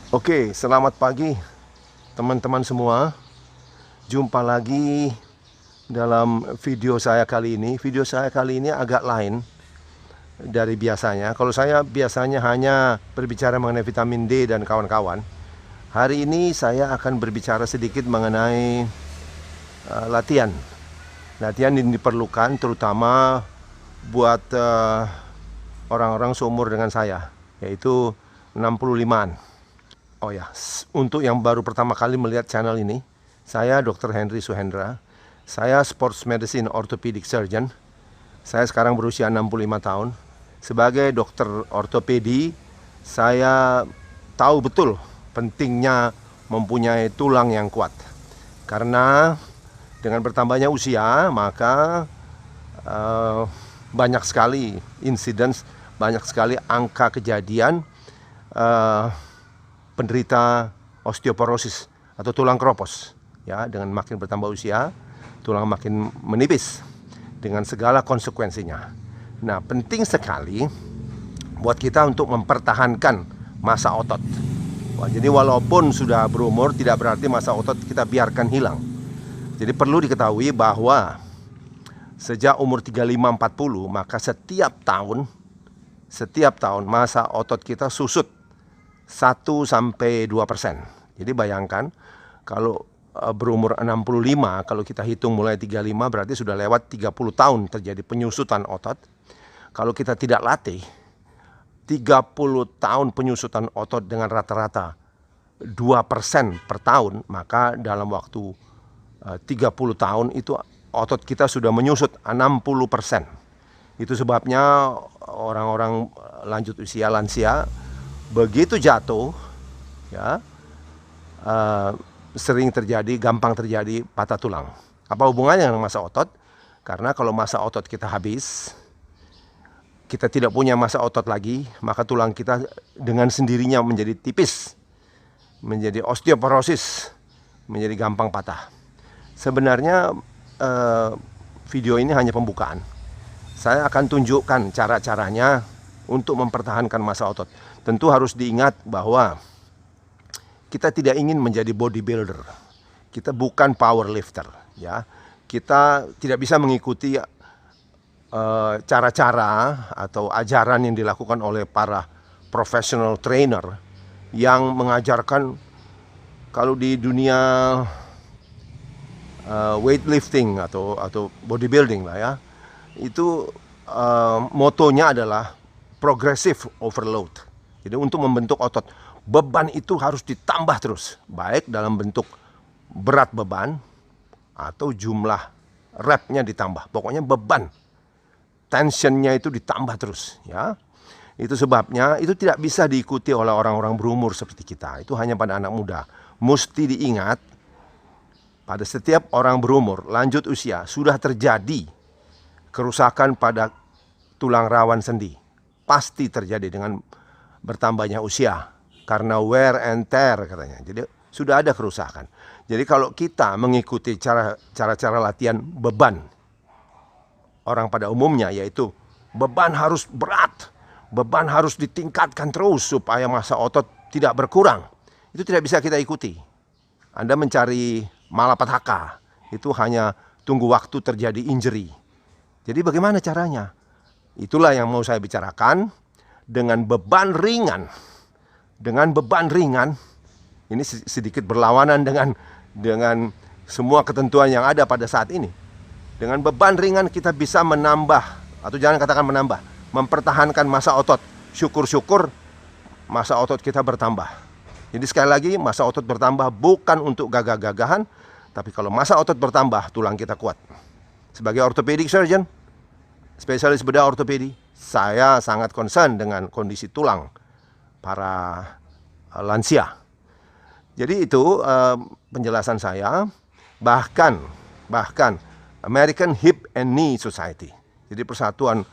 Oke, selamat pagi teman-teman semua. Jumpa lagi dalam video saya kali ini. Video saya kali ini agak lain dari biasanya. Kalau saya biasanya hanya berbicara mengenai vitamin D dan kawan-kawan, hari ini saya akan berbicara sedikit mengenai latihan. Latihan yang diperlukan terutama buat orang-orang seumur dengan saya, yaitu 65-an. Oh ya, untuk yang baru pertama kali melihat channel ini, saya Dr. Henry Suhendra. Saya sports medicine orthopedic surgeon. Saya sekarang berusia 65 tahun. Sebagai dokter ortopedi, saya tahu betul pentingnya mempunyai tulang yang kuat. Karena dengan bertambahnya usia, maka banyak sekali incidents, banyak sekali angka kejadian penderita osteoporosis atau tulang keropos. Ya, dengan makin bertambah usia, tulang makin menipis dengan segala konsekuensinya. Nah, penting sekali buat kita untuk mempertahankan massa otot. Jadi walaupun sudah berumur, tidak berarti massa otot kita biarkan hilang. Jadi perlu diketahui bahwa sejak umur 35-40, maka setiap tahun massa otot kita susut 1-2%. Jadi bayangkan kalau berumur 65, kalau kita hitung mulai 35 berarti sudah lewat 30 tahun terjadi penyusutan otot. Kalau kita tidak latih, 30 tahun penyusutan otot dengan rata-rata 2% per tahun, maka dalam waktu 30 tahun itu otot kita sudah menyusut 60%. Itu sebabnya orang-orang lanjut usia lansia begitu jatuh, ya, sering terjadi, gampang terjadi patah tulang. Apa hubungannya dengan massa otot? Karena kalau massa otot kita habis, kita tidak punya massa otot lagi, maka tulang kita dengan sendirinya menjadi tipis, menjadi osteoporosis, menjadi gampang patah. Sebenarnya video ini hanya pembukaan. Saya akan tunjukkan cara-caranya untuk mempertahankan massa otot. Tentu harus diingat bahwa kita tidak ingin menjadi bodybuilder. Kita bukan powerlifter, ya. Kita tidak bisa mengikuti cara-cara atau ajaran yang dilakukan oleh para professional trainer yang mengajarkan kalau di dunia weightlifting atau bodybuilding lah ya. Itu motonya adalah progressive overload. Jadi untuk membentuk otot, beban itu harus ditambah terus, baik dalam bentuk berat beban atau jumlah repnya ditambah. Pokoknya beban, tensionnya itu ditambah terus, ya. Itu sebabnya itu tidak bisa diikuti oleh orang-orang berumur seperti kita. Itu hanya pada anak muda. Mesti diingat, pada setiap orang berumur lanjut usia sudah terjadi kerusakan pada tulang rawan sendi. Pasti terjadi dengan bertambahnya usia karena wear and tear katanya. Jadi sudah ada kerusakan. Jadi kalau kita mengikuti cara-cara latihan beban orang pada umumnya, yaitu beban harus berat, beban harus ditingkatkan terus supaya massa otot tidak berkurang, itu tidak bisa kita ikuti. Anda mencari malapetaka, itu hanya tunggu waktu terjadi injury. Jadi bagaimana caranya? Itulah yang mau saya bicarakan. Dengan beban ringan. Dengan beban ringan, ini sedikit berlawanan dengan semua ketentuan yang ada pada saat ini. Dengan beban ringan kita bisa menambah, atau jangan katakan menambah, mempertahankan massa otot. Syukur-syukur massa otot kita bertambah. Jadi sekali lagi, massa otot bertambah bukan untuk gagah-gagahan, tapi kalau massa otot bertambah, tulang kita kuat. Sebagai orthopedic surgeon, spesialis bedah ortopedi, saya sangat concern dengan kondisi tulang para lansia. Jadi itu penjelasan saya. Bahkan American Hip and Knee Society, jadi persatuan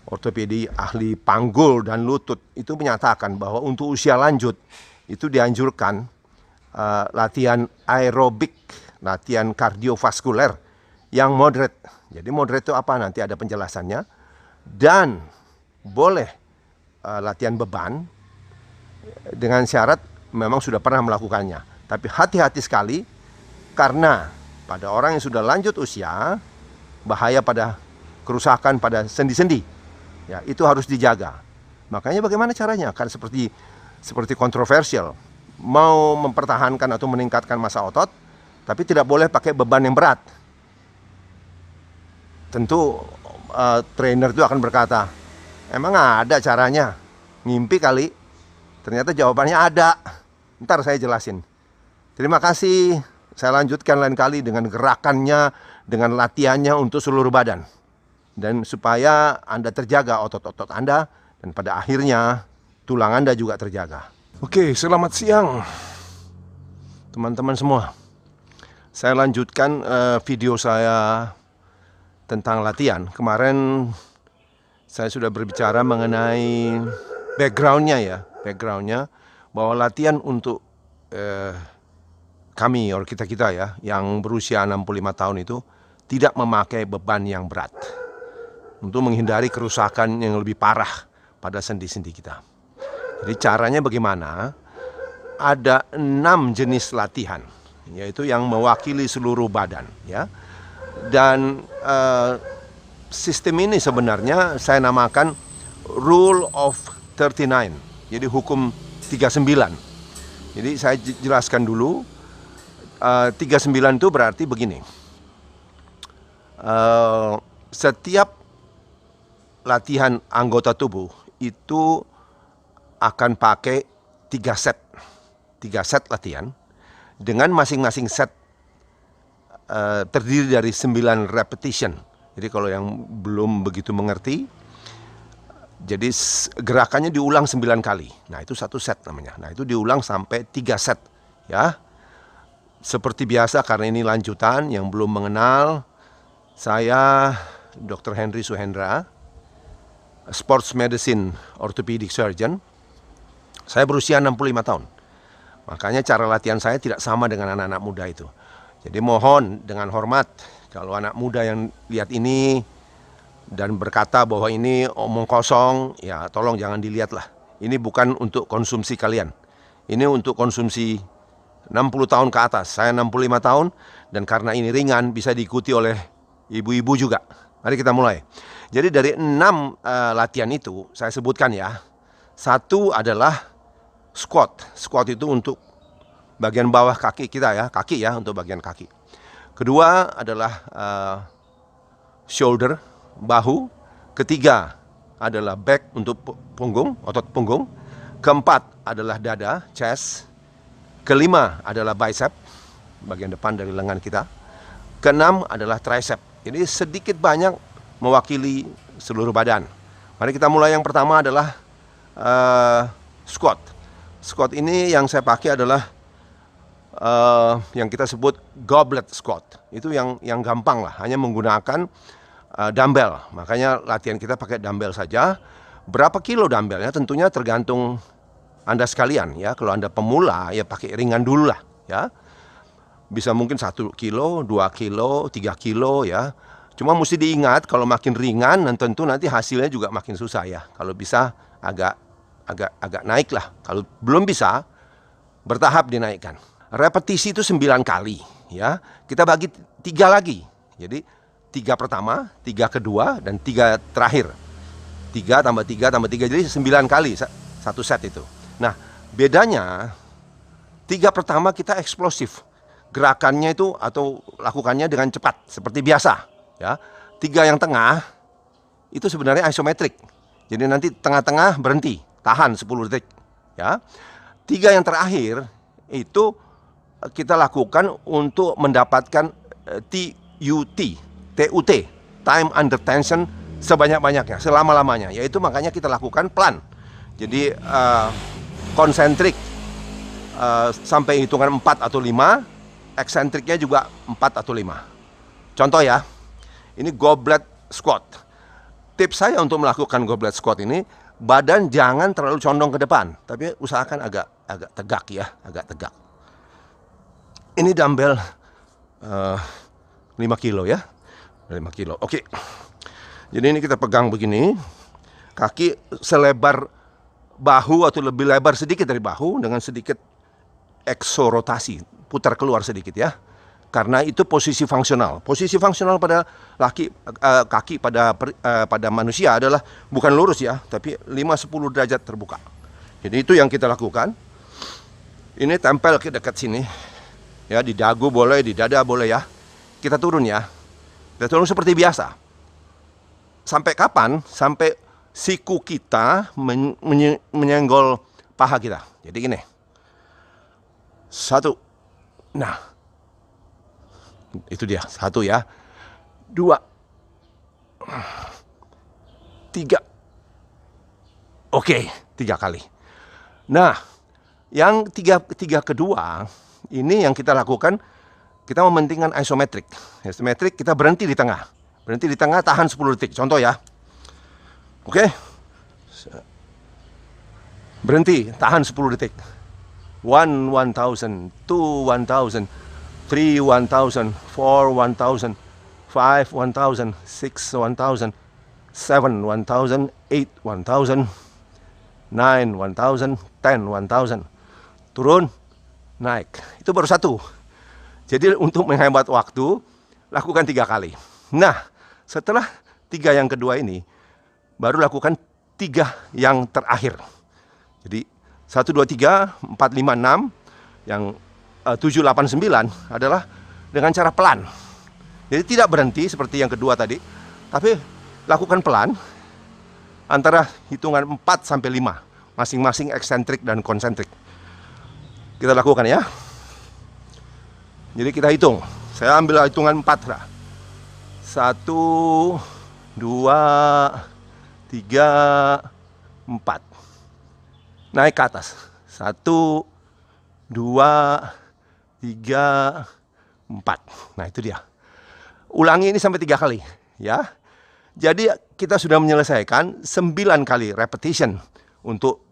ortopedi ahli panggul dan lutut, itu menyatakan bahwa untuk usia lanjut itu dianjurkan latihan aerobik, latihan kardiovaskuler yang moderate. Jadi moderate itu apa? Nanti ada penjelasannya. Dan boleh latihan beban dengan syarat memang sudah pernah melakukannya. Tapi hati-hati sekali, karena pada orang yang sudah lanjut usia, bahaya pada kerusakan pada sendi-sendi. Ya, itu harus dijaga. Makanya bagaimana caranya? Kan seperti kontroversial. Mau mempertahankan atau meningkatkan massa otot, tapi tidak boleh pakai beban yang berat. Tentu trainer itu akan berkata, emang ada caranya? Ngimpi kali. Ternyata jawabannya ada. Ntar saya jelasin. Terima kasih. Saya lanjutkan lain kali dengan gerakannya, dengan latihannya untuk seluruh badan. Dan supaya Anda terjaga otot-otot Anda, dan pada akhirnya tulang Anda juga terjaga. Oke, selamat siang teman-teman semua. Saya lanjutkan video saya tentang latihan. Kemarin saya sudah berbicara mengenai backgroundnya bahwa latihan untuk kami atau kita ya yang berusia 65 tahun itu tidak memakai beban yang berat untuk menghindari kerusakan yang lebih parah pada sendi-sendi kita. Jadi caranya bagaimana? Ada 6 jenis latihan, yaitu yang mewakili seluruh badan, ya. Dan sistem ini sebenarnya saya namakan Rule of 39. Jadi hukum 39. Jadi saya jelaskan dulu. 39 itu berarti begini. Setiap latihan anggota tubuh itu akan pakai 3 set. 3 set latihan dengan masing-masing set terdiri dari 9 repetition. Jadi kalau yang belum begitu mengerti, jadi gerakannya diulang 9 kali. Nah, itu 1 set namanya. Nah, itu diulang sampai 3 set, ya. Seperti biasa, karena ini lanjutan, yang belum mengenal, saya Dr. Henry Suhendra, sports medicine orthopedic surgeon. Saya berusia 65 tahun. Makanya cara latihan saya tidak sama dengan anak-anak muda itu. Jadi mohon dengan hormat, kalau anak muda yang lihat ini dan berkata bahwa ini omong kosong, ya tolong jangan dilihat lah. Ini bukan untuk konsumsi kalian. Ini untuk konsumsi 60 tahun ke atas. Saya 65 tahun dan karena ini ringan bisa diikuti oleh ibu-ibu juga. Mari kita mulai. Jadi dari 6 latihan itu saya sebutkan ya. 1 adalah squat. Squat itu untuk bagian bawah kaki kita ya, kaki ya, untuk bagian kaki. Kedua adalah shoulder, bahu. Ketiga adalah back untuk punggung, otot punggung. Keempat adalah dada, chest. Kelima adalah bicep, bagian depan dari lengan kita. Keenam adalah tricep. Jadi sedikit banyak mewakili seluruh badan. Mari kita mulai. Yang pertama adalah squat. Squat ini yang saya pakai adalah yang kita sebut goblet squat. Itu yang gampang lah, hanya menggunakan dumbbell. Makanya latihan kita pakai dumbbell saja. Berapa kilo dumbbellnya tentunya tergantung Anda sekalian ya. Kalau Anda pemula ya pakai ringan dulu lah ya. Bisa mungkin 1 kilo, 2 kilo, 3 kilo ya. Cuma mesti diingat kalau makin ringan dan tentu nanti hasilnya juga makin susah ya. Kalau bisa agak naik lah. Kalau belum bisa bertahap dinaikkan. Repetisi itu 9 kali ya. Kita bagi 3 lagi. Jadi 3 pertama, 3 kedua dan 3 terakhir. 3 tambah 3 tambah 3 jadi 9 kali 1 set itu. Nah, bedanya 3 pertama kita eksplosif. Gerakannya itu atau lakukannya dengan cepat seperti biasa, ya. 3 yang tengah itu sebenarnya isometrik. Jadi nanti tengah-tengah berhenti, tahan 10 detik, ya. 3 yang terakhir itu kita lakukan untuk mendapatkan TUT, time under tension sebanyak-banyaknya, selama-lamanya. Yaitu makanya kita lakukan pelan. Jadi konsentrik sampai hitungan 4 atau 5, eksentriknya juga 4 atau 5. Contoh ya, ini goblet squat. Tips saya untuk melakukan goblet squat ini, badan jangan terlalu condong ke depan, tapi usahakan agak tegak ya, agak tegak. Ini dumbbell 5 kilo ya, 5 kilo. Oke, jadi ini kita pegang begini, kaki selebar bahu atau lebih lebar sedikit dari bahu dengan sedikit eksorotasi, putar keluar sedikit ya. Karena itu posisi fungsional. Posisi fungsional pada kaki pada manusia adalah bukan lurus ya, tapi 5-10 derajat terbuka. Jadi itu yang kita lakukan. Ini tempel ke dekat sini. Ya, di dagu boleh, di dada boleh ya. Kita turun ya. Kita turun seperti biasa. Sampai kapan? Sampai siku kita menyenggol paha kita. Jadi gini. 1. Nah. Itu dia. 1 ya. 2. 3. Oke, 3 kali. Nah, yang tiga kedua, ini yang kita lakukan, kita mementingkan isometrik. Isometrik kita berhenti di tengah. Berhenti di tengah, tahan 10 detik. Contoh ya. Oke. Berhenti, tahan 10 detik. 1, 1000, 2, 1000, 3, 1000, 4, 1000, 5, 1000, 6, 1000, 7, 1000, 8, 1000, 9, 1000, 10, 1000. Turun, naik. Itu baru 1. Jadi untuk menghemat waktu, lakukan 3 kali. Nah, setelah 3 yang kedua ini, baru lakukan 3 yang terakhir. Jadi 1, 2, 3, 4, 5, 6, yang 7, 8, 9 adalah dengan cara pelan. Jadi tidak berhenti seperti yang kedua tadi, tapi lakukan pelan antara hitungan 4 sampai 5, masing-masing eksentrik dan konsentrik. Kita lakukan ya. Jadi kita hitung. Saya ambil hitungan 4 lah. 1, 2, 3, 4. Naik ke atas. 1, 2, 3, 4. Nah itu dia. Ulangi ini sampai 3 kali ya. Jadi kita sudah menyelesaikan 9 kali repetition untuk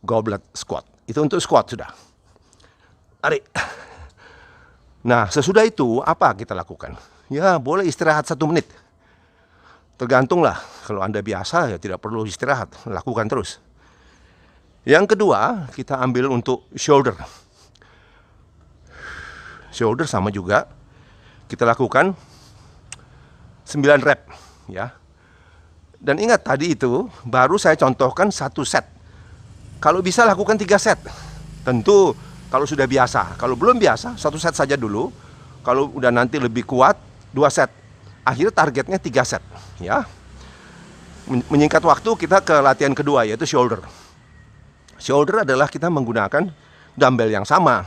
goblet squat. Itu untuk squat sudah. Tarik. Nah sesudah itu apa kita lakukan? Ya boleh istirahat 1 menit. Tergantunglah. Kalau Anda biasa ya tidak perlu istirahat. Lakukan terus. Yang kedua kita ambil untuk shoulder. Shoulder sama juga. Kita lakukan 9 rep ya. Dan ingat tadi itu baru saya contohkan 1 set. Kalau bisa lakukan 3 set. Tentu kalau sudah biasa. Kalau belum biasa 1 set saja dulu. Kalau udah nanti lebih kuat 2 set. Akhirnya targetnya 3 set ya. Menyingkat waktu kita ke latihan kedua yaitu shoulder. Shoulder adalah kita menggunakan dumbbell yang sama.